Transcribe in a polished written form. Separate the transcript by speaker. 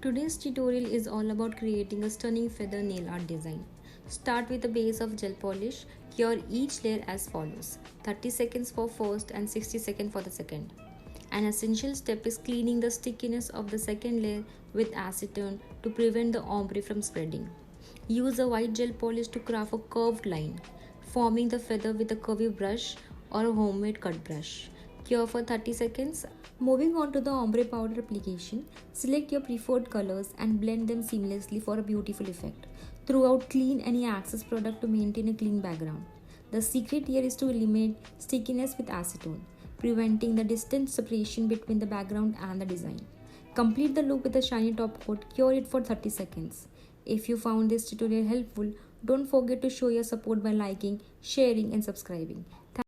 Speaker 1: Today's tutorial is all about creating a stunning feather nail art design. Start with a base of gel polish. Cure each layer as follows: 30 seconds for first and 60 seconds for the second. An essential step is cleaning the stickiness of the second layer with acetone to prevent the ombre from spreading. Use a white gel polish to craft a curved line, forming the feather with a curvy brush or a homemade cut brush. Cure for 30 seconds. Moving on to the ombre powder application, select your preferred colors and blend them seamlessly for a beautiful effect. Throughout, clean any excess product to maintain a clean background. The secret here is to eliminate stickiness with acetone, preventing the distant separation between the background and the design. Complete the look with a shiny top coat. Cure it for 30 seconds. If you found this tutorial helpful, don't forget to show your support by liking, sharing and subscribing.